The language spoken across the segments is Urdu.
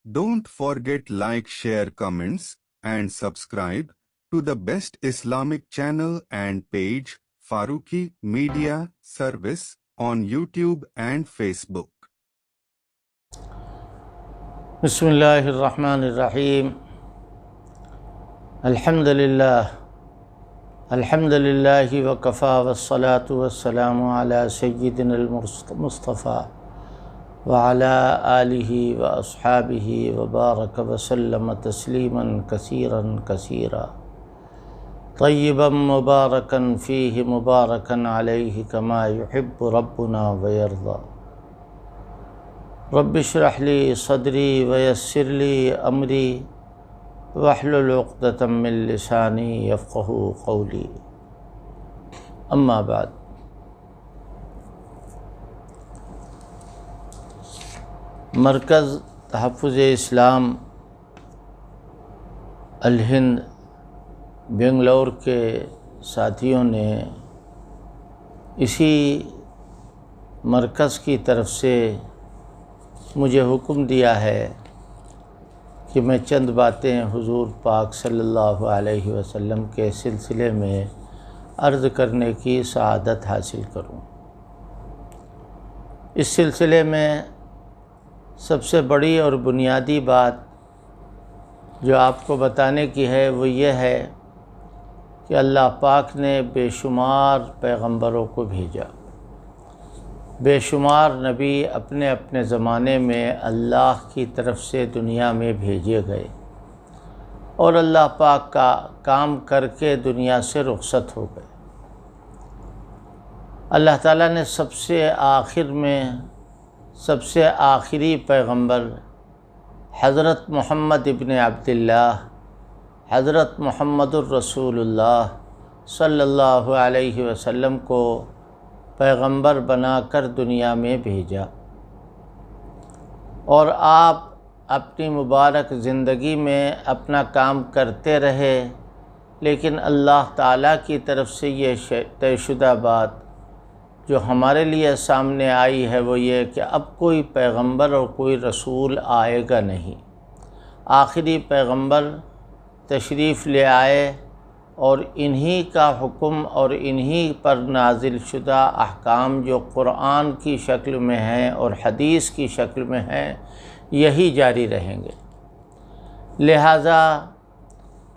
Don't forget like, share, comments, and subscribe to the best Islamic channel and page Farooqi Media Service on YouTube and Facebook. Bismillahirrahmanirrahim. Alhamdulillahi wa kafa wa salatu wa salamu ala sayyidina al-Mustafa wa ala alihi wa ashabihi wa baraka wa sallama tasliman kasiran kasira tayyiban mubarakan fihi mubarakan alayhi kama yuhibbu rabbuna wa yarda. رب اشرح لي صدري ويسر لي أمري واحلل عقدة من لساني يفقهوا قولي أما بعد. مرکز تحفظ اسلام الہند بنگلور کے ساتھیوں نے اسی مرکز کی طرف سے مجھے حکم دیا ہے کہ میں چند باتیں حضور پاک صلی اللہ علیہ وسلم کے سلسلے میں عرض کرنے کی سعادت حاصل کروں۔ اس سلسلے میں سب سے بڑی اور بنیادی بات جو آپ کو بتانے کی ہے وہ یہ ہے کہ اللہ پاک نے بے شمار پیغمبروں کو بھیجا، بے شمار نبی اپنے اپنے زمانے میں اللہ کی طرف سے دنیا میں بھیجے گئے اور اللہ پاک کا کام کر کے دنیا سے رخصت ہو گئے۔ اللہ تعالیٰ نے سب سے آخری پیغمبر حضرت محمد ابن عبداللہ، حضرت محمد الرسول اللہ صلی اللہ علیہ وسلم کو پیغمبر بنا کر دنیا میں بھیجا، اور آپ اپنی مبارک زندگی میں اپنا کام کرتے رہے، لیکن اللہ تعالیٰ کی طرف سے یہ طے شدہ بات جو ہمارے لیے سامنے آئی ہے وہ یہ کہ اب کوئی پیغمبر اور کوئی رسول آئے گا نہیں۔ آخری پیغمبر تشریف لے آئے اور انہی کا حکم اور انہی پر نازل شدہ احکام جو قرآن کی شکل میں ہیں اور حدیث کی شکل میں ہیں یہی جاری رہیں گے۔ لہٰذا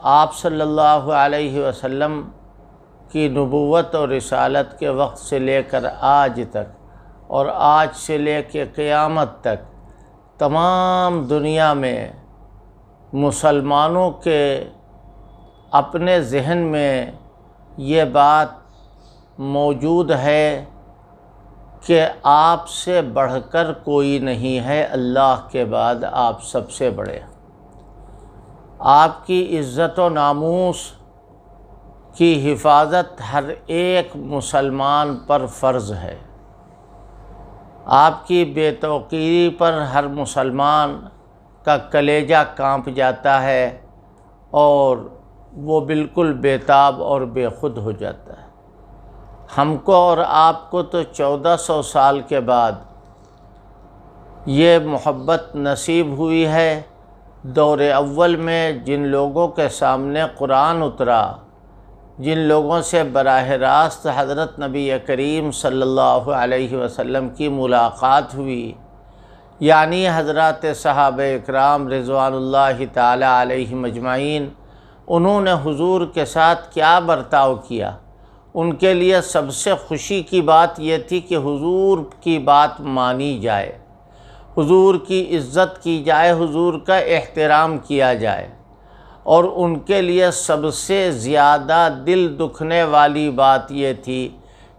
آپ صلی اللہ علیہ وسلم کی نبوت اور رسالت کے وقت سے لے کر آج تک اور آج سے لے کے قیامت تک تمام دنیا میں مسلمانوں کے اپنے ذہن میں یہ بات موجود ہے کہ آپ سے بڑھ کر کوئی نہیں ہے، اللہ کے بعد آپ سب سے بڑے۔ آپ کی عزت و ناموس کی حفاظت ہر ایک مسلمان پر فرض ہے۔ آپ کی بے توقیری پر ہر مسلمان کا کلیجہ کانپ جاتا ہے اور وہ بالکل بے تاب اور بے خود ہو جاتا ہے۔ ہم کو اور آپ کو تو 1400 سال کے بعد یہ محبت نصیب ہوئی ہے۔ دور اول میں جن لوگوں کے سامنے قرآن اترا، جن لوگوں سے براہ راست حضرت نبی کریم صلی اللہ علیہ وسلم کی ملاقات ہوئی، یعنی حضرات صحابہ اکرام رضوان اللہ تعالی علیہم اجمعین، انہوں نے حضور کے ساتھ کیا برتاؤ کیا؟ ان کے لیے سب سے خوشی کی بات یہ تھی کہ حضور کی بات مانی جائے، حضور کی عزت کی جائے، حضور کا احترام کیا جائے، اور ان کے لیے سب سے زیادہ دل دکھنے والی بات یہ تھی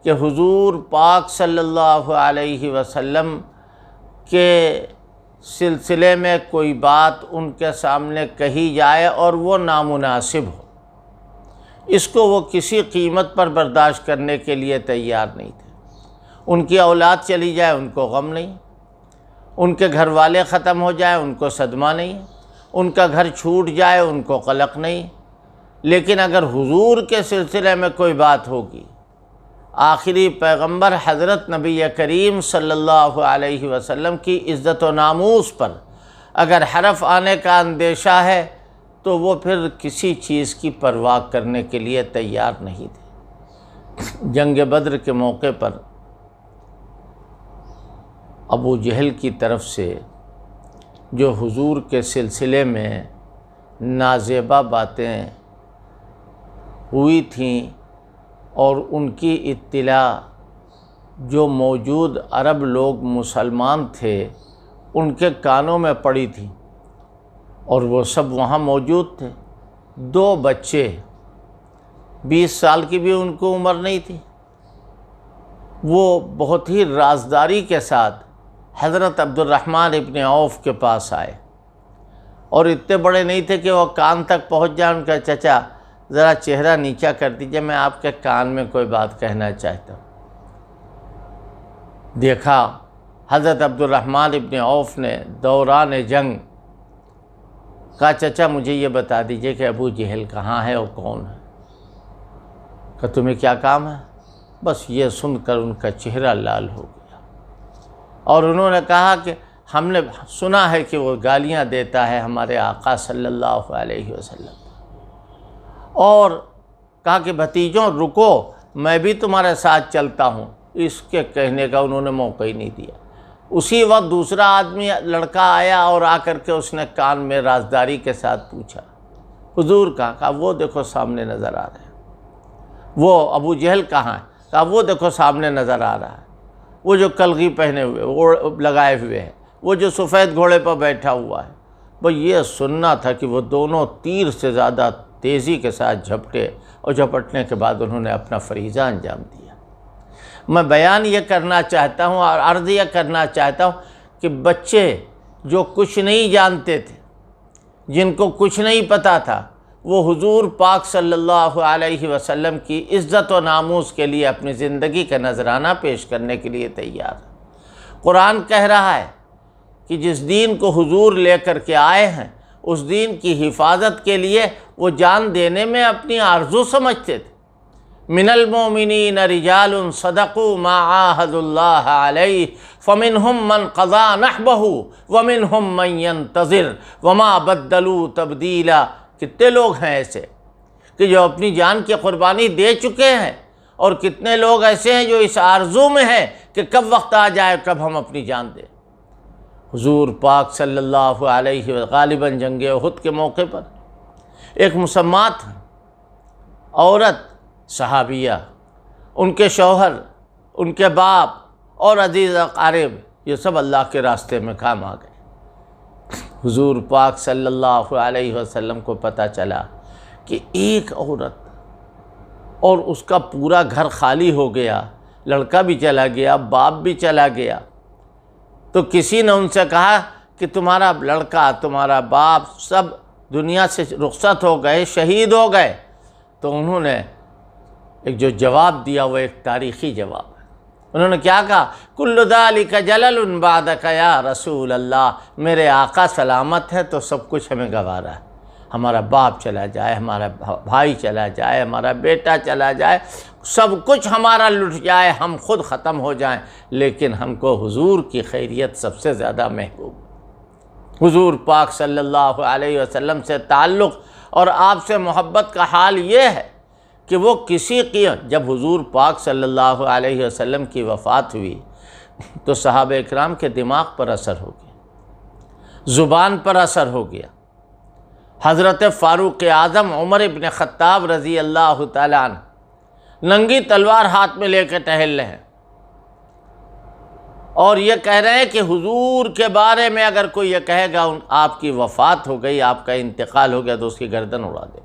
کہ حضور پاک صلی اللہ علیہ وسلم کے سلسلے میں کوئی بات ان کے سامنے کہی جائے اور وہ نامناسب ہو، اس کو وہ کسی قیمت پر برداشت کرنے کے لیے تیار نہیں تھے۔ ان کی اولاد چلی جائے ان کو غم نہیں، ان کے گھر والے ختم ہو جائے ان کو صدمہ نہیں، ان کا گھر چھوٹ جائے ان کو قلق نہیں، لیکن اگر حضور کے سلسلے میں کوئی بات ہوگی، آخری پیغمبر حضرت نبی کریم صلی اللہ علیہ وسلم کی عزت و ناموس پر اگر حرف آنے کا اندیشہ ہے تو وہ پھر کسی چیز کی پرواہ کرنے کے لیے تیار نہیں تھے۔ جنگ بدر کے موقع پر ابو جہل کی طرف سے جو حضور کے سلسلے میں نازیبا باتیں ہوئی تھیں اور ان کی اطلاع جو موجود عرب لوگ مسلمان تھے ان کے کانوں میں پڑی تھی، اور وہ سب وہاں موجود تھے۔ 2 بچے، 20 سال کی بھی ان کو عمر نہیں تھی، وہ بہت ہی رازداری کے ساتھ حضرت عبد الرحمن ابن عوف کے پاس آئے، اور اتنے بڑے نہیں تھے کہ وہ کان تک پہنچ جائیں۔ ان کا چچا ذرا چہرہ نیچا کر دیجئے، میں آپ کے کان میں کوئی بات کہنا چاہتا ہوں۔ دیکھا حضرت عبد الرحمن ابن عوف نے دوران جنگ کہا، چچا مجھے یہ بتا دیجئے کہ ابو جہل کہاں ہے اور کون ہے؟ کہ تمہیں کیا کام ہے؟ بس یہ سن کر ان کا چہرہ لال ہو گیا، اور انہوں نے کہا کہ ہم نے سنا ہے کہ وہ گالیاں دیتا ہے ہمارے آقا صلی اللہ علیہ وسلم، اور کہا کہ بھتیجوں رکو، میں بھی تمہارے ساتھ چلتا ہوں۔ اس کے کہنے کا انہوں نے موقع ہی نہیں دیا۔ اسی وقت دوسرا آدمی لڑکا آیا اور آ کر کے اس نے کان میں رازداری کے ساتھ پوچھا، حضور کہا وہ دیکھو سامنے نظر آ رہے ہیں۔ وہ ابو جہل کہاں ہے؟ کہا وہ دیکھو سامنے نظر آ رہا ہے، وہ جو کلغی پہنے ہوئے وہ لگائے ہوئے ہے، وہ جو سفید گھوڑے پر بیٹھا ہوا ہے۔ وہ یہ سننا تھا کہ وہ دونوں تیر سے زیادہ تیزی کے ساتھ جھپٹے، اور جھپٹنے کے بعد انہوں نے اپنا فریضہ انجام دیا۔ میں بیان یہ کرنا چاہتا ہوں اور عرض یہ کرنا چاہتا ہوں کہ بچے جو کچھ نہیں جانتے تھے، جن کو کچھ نہیں پتا تھا، وہ حضور پاک صلی اللہ علیہ وسلم کی عزت و ناموس کے لیے اپنی زندگی کا نذرانہ پیش کرنے کے لیے تیار ہے۔ قرآن کہہ رہا ہے کہ جس دین کو حضور لے کر کے آئے ہیں، اس دین کی حفاظت کے لیے وہ جان دینے میں اپنی آرزو سمجھتے تھے۔ من المؤمنین رجال صدقوا ما عاهدوا اللہ علیہ فمنہم من قضى نحبہ ومنہم من ينتظر وما بدلوا تبدیلا۔ کتنے لوگ ہیں ایسے کہ جو اپنی جان کی قربانی دے چکے ہیں، اور کتنے لوگ ایسے ہیں جو اس آرزو میں ہیں کہ کب وقت آ جائے کب ہم اپنی جان دیں۔ حضور پاک صلی اللہ علیہ وسلم غالباً جنگ احد کے موقع پر ایک مسمات عورت صحابیہ، ان کے شوہر، ان کے باپ اور عزیز اقارب، یہ سب اللہ کے راستے میں کام آ گئے۔ حضور پاک صلی اللہ علیہ وسلم کو پتہ چلا کہ ایک عورت اور اس کا پورا گھر خالی ہو گیا، لڑکا بھی چلا گیا، باپ بھی چلا گیا۔ تو کسی نے ان سے کہا کہ تمہارا لڑکا، تمہارا باپ سب دنیا سے رخصت ہو گئے، شہید ہو گئے۔ تو انہوں نے ایک جو جواب دیا وہ ایک تاریخی جواب ہے۔ انہوں نے کیا کہا؟ کل ذالک جلل بعدک یا رسول اللہ، میرے آقا سلامت ہے تو سب کچھ ہمیں گوارا ہے۔ ہمارا باپ چلا جائے، ہمارا بھائی چلا جائے، ہمارا بیٹا چلا جائے، سب کچھ ہمارا لٹ جائے، ہم خود ختم ہو جائیں، لیکن ہم کو حضور کی خیریت سب سے زیادہ محبوب۔ حضور پاک صلی اللہ علیہ وسلم سے تعلق اور آپ سے محبت کا حال یہ ہے کہ وہ کسی کی، جب حضور پاک صلی اللہ علیہ وسلم کی وفات ہوئی تو صحابہ اکرام کے دماغ پر اثر ہو گیا، زبان پر اثر ہو گیا۔ حضرت فاروق اعظم عمر ابن خطاب رضی اللہ تعالیٰ عنہ ننگی تلوار ہاتھ میں لے کے ٹہل رہے ہیں، اور یہ کہہ رہے ہیں کہ حضور کے بارے میں اگر کوئی یہ کہے گا آپ کی وفات ہو گئی، آپ کا انتقال ہو گیا، تو اس کی گردن اڑا دے۔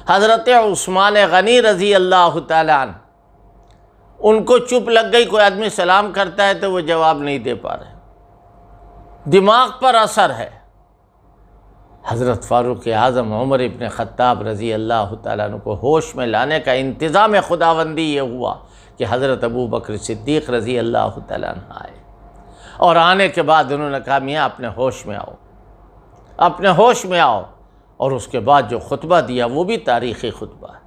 حضرت عثمان غنی رضی اللہ تعالیٰ عنہ، ان کو چپ لگ گئی، کوئی آدمی سلام کرتا ہے تو وہ جواب نہیں دے پا رہے، دماغ پر اثر ہے۔ حضرت فاروق اعظم عمر ابن خطاب رضی اللہ تعالیٰ عنہ کو ہوش میں لانے کا انتظام خداوندی یہ ہوا کہ حضرت ابو بکر صدیق رضی اللہ تعالیٰ عنہ آئے، اور آنے کے بعد انہوں نے کہا میاں اپنے ہوش میں آؤ، اپنے ہوش میں آؤ۔ اور اس کے بعد جو خطبہ دیا وہ بھی تاریخی خطبہ ہے۔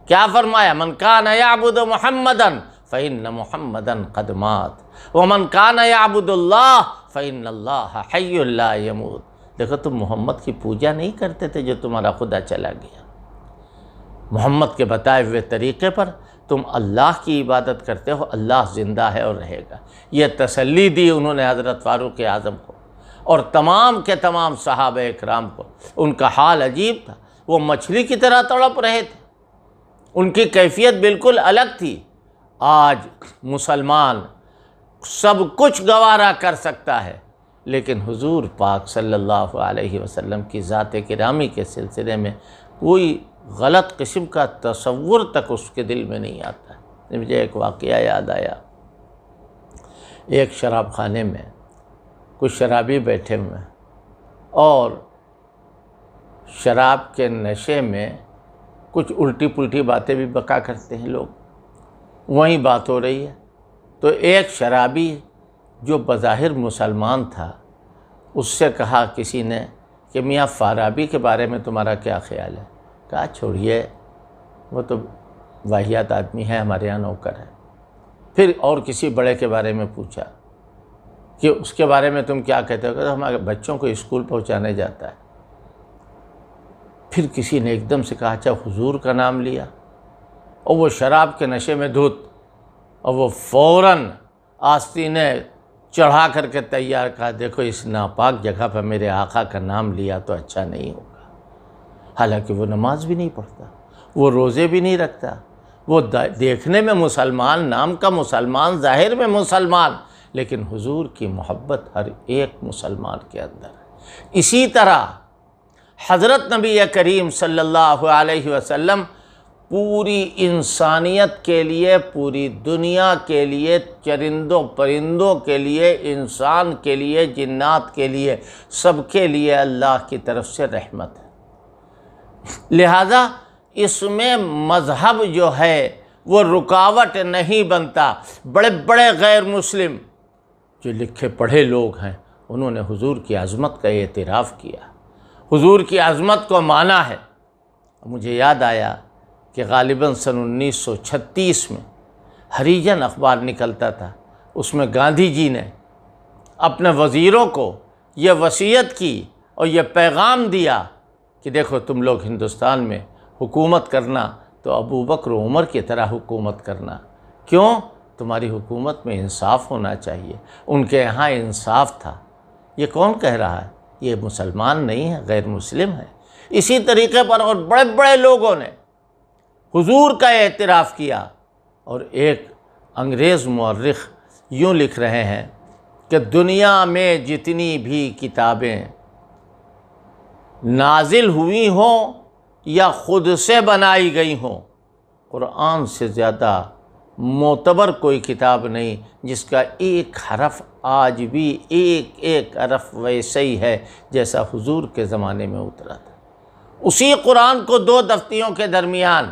کیا فرمایا؟ من کان یعبد محمدا فإن محمدا قد مات ومن کان یعبد اللہ فإن اللہ حی لا یموت۔ دیکھو تم محمد کی پوجا نہیں کرتے تھے جو تمہارا خدا چلا گیا، محمد کے بتائے ہوئے طریقے پر تم اللہ کی عبادت کرتے ہو، اللہ زندہ ہے اور رہے گا۔ یہ تسلی دی انہوں نے حضرت فاروق اعظم کو اور تمام کے تمام صحابہ اکرام کو۔ ان کا حال عجیب تھا، وہ مچھلی کی طرح تڑپ رہے تھے، ان کی کیفیت بالکل الگ تھی۔ آج مسلمان سب کچھ گوارا کر سکتا ہے، لیکن حضور پاک صلی اللہ علیہ وسلم کی ذات گرامی کے سلسلے میں کوئی غلط قسم کا تصور تک اس کے دل میں نہیں آتا ہے۔ مجھے ایک واقعہ یاد آیا، ایک شراب خانے میں کچھ شرابی بیٹھے ہوئے ہیں اور شراب کے نشے میں کچھ الٹی پلٹی باتیں بھی بکا کرتے ہیں لوگ۔ وہیں بات ہو رہی ہے تو ایک شرابی جو بظاہر مسلمان تھا، اس سے کہا کسی نے کہ میاں فارابی کے بارے میں تمہارا کیا خیال ہے؟ کہا چھوڑیے، وہ تو واہیات آدمی ہے، ہمارے یہاں نوکر ہے۔ پھر اور کسی بڑے کے بارے میں پوچھا کہ اس کے بارے میں تم کیا کہتے ہو؟ کہ ہمارے بچوں کو اسکول پہنچانے جاتا ہے۔ پھر کسی نے ایک دم سے کہا اچھا حضور کا نام لیا، اور وہ شراب کے نشے میں دھت، اور وہ فوراً آستینیں چڑھا کر کے تیار کہا دیکھو اس ناپاک جگہ پر میرے آقا کا نام لیا تو اچھا نہیں ہوگا۔ حالانکہ وہ نماز بھی نہیں پڑھتا، وہ روزے بھی نہیں رکھتا، وہ دیکھنے میں مسلمان، نام کا مسلمان، ظاہر میں مسلمان، لیکن حضور کی محبت ہر ایک مسلمان کے اندر ہے۔ اسی طرح حضرت نبی کریم صلی اللہ علیہ وسلم پوری انسانیت کے لیے، پوری دنیا کے لیے، چرندوں پرندوں کے لیے، انسان کے لیے، جنات کے لیے، سب کے لیے اللہ کی طرف سے رحمت ہے۔ لہذا اس میں مذہب جو ہے وہ رکاوٹ نہیں بنتا۔ بڑے بڑے غیر مسلم جو لکھے پڑھے لوگ ہیں انہوں نے حضور کی عظمت کا اعتراف کیا، حضور کی عظمت کو مانا ہے۔ مجھے یاد آیا کہ غالباً سن 1936 میں ہریجن اخبار نکلتا تھا، اس میں گاندھی جی نے اپنے وزیروں کو یہ وصیت کی اور یہ پیغام دیا کہ دیکھو تم لوگ ہندوستان میں حکومت کرنا تو ابو بکر و عمر کی طرح حکومت کرنا۔ کیوں؟ تمہاری حکومت میں انصاف ہونا چاہیے۔ ان کے یہاں انصاف تھا۔ یہ کون کہہ رہا ہے؟ یہ مسلمان نہیں ہے، غیر مسلم ہے۔ اسی طریقے پر اور بڑے بڑے لوگوں نے حضور کا اعتراف کیا۔ اور ایک انگریز مورخ یوں لکھ رہے ہیں کہ دنیا میں جتنی بھی کتابیں نازل ہوئی ہوں یا خود سے بنائی گئی ہوں، قرآن سے زیادہ معتبر کوئی کتاب نہیں جس کا ایک حرف آج بھی ایک حرف ویسے ہی ہے جیسا حضور کے زمانے میں اترا تھا۔ اسی قرآن کو دو دفتیوں کے درمیان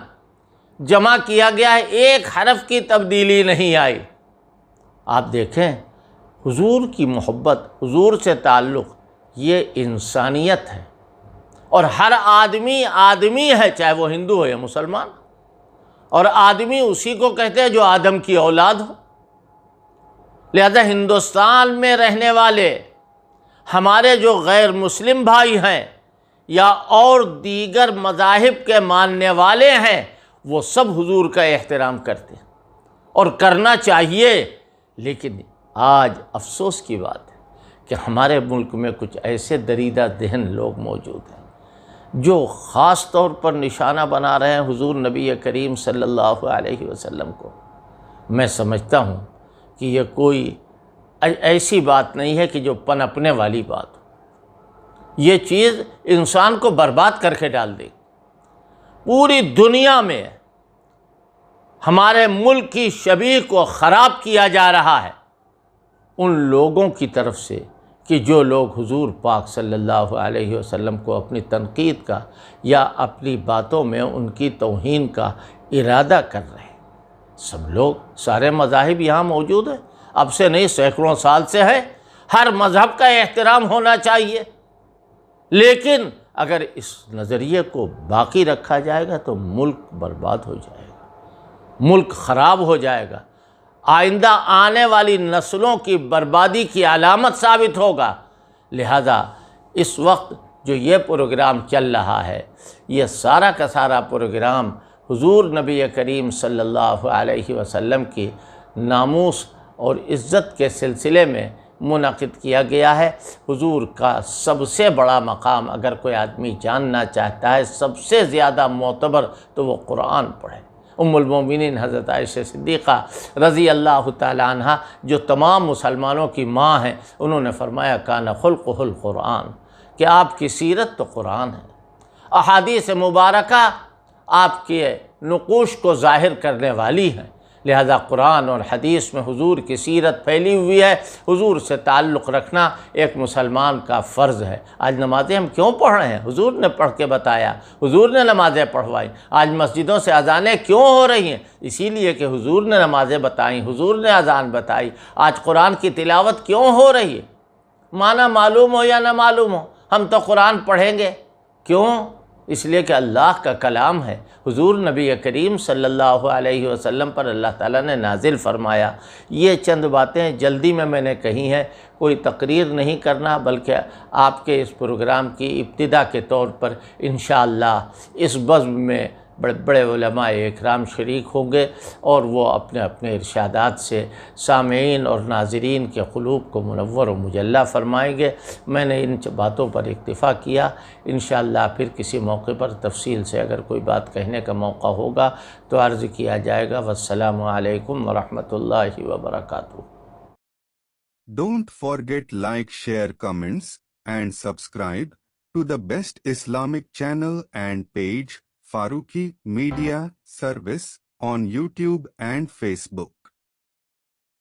جمع کیا گیا ہے، ایک حرف کی تبدیلی نہیں آئی۔ آپ دیکھیں حضور کی محبت، حضور سے تعلق، یہ انسانیت ہے، اور ہر آدمی آدمی ہے، چاہے وہ ہندو ہو یا مسلمان، اور آدمی اسی کو کہتے ہیں جو آدم کی اولاد ہو۔ لہذا ہندوستان میں رہنے والے ہمارے جو غیر مسلم بھائی ہیں یا اور دیگر مذاہب کے ماننے والے ہیں، وہ سب حضور کا احترام کرتے ہیں اور کرنا چاہیے۔ لیکن آج افسوس کی بات ہے کہ ہمارے ملک میں کچھ ایسے دریدہ ذہن لوگ موجود ہیں جو خاص طور پر نشانہ بنا رہے ہیں حضور نبی کریم صلی اللہ علیہ وسلم کو۔ میں سمجھتا ہوں کہ یہ کوئی ایسی بات نہیں ہے کہ جو پنپنے والی بات ہو۔ یہ چیز انسان کو برباد کر کے ڈال دے۔ پوری دنیا میں ہمارے ملک کی شبیہ کو خراب کیا جا رہا ہے ان لوگوں کی طرف سے کہ جو لوگ حضور پاک صلی اللہ علیہ وسلم کو اپنی تنقید کا یا اپنی باتوں میں ان کی توہین کا ارادہ کر رہے ہیں۔ سب لوگ، سارے مذاہب یہاں موجود ہیں، اب سے نہیں سینکڑوں سال سے ہے۔ ہر مذہب کا احترام ہونا چاہیے، لیکن اگر اس نظریے کو باقی رکھا جائے گا تو ملک برباد ہو جائے گا، ملک خراب ہو جائے گا، آئندہ آنے والی نسلوں کی بربادی کی علامت ثابت ہوگا۔ لہذا اس وقت جو یہ پروگرام چل رہا ہے، یہ سارا کا سارا پروگرام حضور نبی کریم صلی اللہ علیہ وسلم کی ناموس اور عزت کے سلسلے میں منعقد کیا گیا ہے۔ حضور کا سب سے بڑا مقام اگر کوئی آدمی جاننا چاہتا ہے، سب سے زیادہ معتبر، تو وہ قرآن پڑھے۔ ام المومنین حضرت عائشہ صدیقہ رضی اللہ تعالی عنہ جو تمام مسلمانوں کی ماں ہیں، انہوں نے فرمایا کان خلقہ القرآن، کہ آپ کی سیرت تو قرآن ہے۔ احادیث مبارکہ آپ کے نقوش کو ظاہر کرنے والی ہیں، لہذا قرآن اور حدیث میں حضور کی سیرت پھیلی ہوئی ہے۔ حضور سے تعلق رکھنا ایک مسلمان کا فرض ہے۔ آج نمازیں ہم کیوں پڑھ رہے ہیں؟ حضور نے پڑھ کے بتایا، حضور نے نمازیں پڑھوائی۔ آج مسجدوں سے اذانیں کیوں ہو رہی ہیں؟ اسی لیے کہ حضور نے نمازیں بتائیں، حضور نے اذان بتائی۔ آج قرآن کی تلاوت کیوں ہو رہی ہے؟ معنی معلوم ہو یا نہ معلوم ہو، ہم تو قرآن پڑھیں گے۔ کیوں؟ اس لیے کہ اللہ کا کلام ہے، حضور نبی کریم صلی اللہ علیہ وسلم پر اللہ تعالیٰ نے نازل فرمایا۔ یہ چند باتیں جلدی میں نے کہی ہیں، کوئی تقریر نہیں کرنا، بلکہ آپ کے اس پروگرام کی ابتدا کے طور پر انشاءاللہ اس بزم میں بڑے بڑے علماء اکرام شریک ہوں گے، اور وہ اپنے اپنے ارشادات سے سامعین اور ناظرین کے قلوب کو منور و مجلہ فرمائیں گے۔ میں نے ان باتوں پر اکتفا کیا، انشاءاللہ پھر کسی موقع پر تفصیل سے اگر کوئی بات کہنے کا موقع ہوگا تو عرض کیا جائے گا۔ والسلام علیکم ورحمۃ اللہ وبرکاتہ۔ Don't forget like, share, comments and subscribe to the best Islamic channel and page Farooqi Media Service on YouTube and Facebook.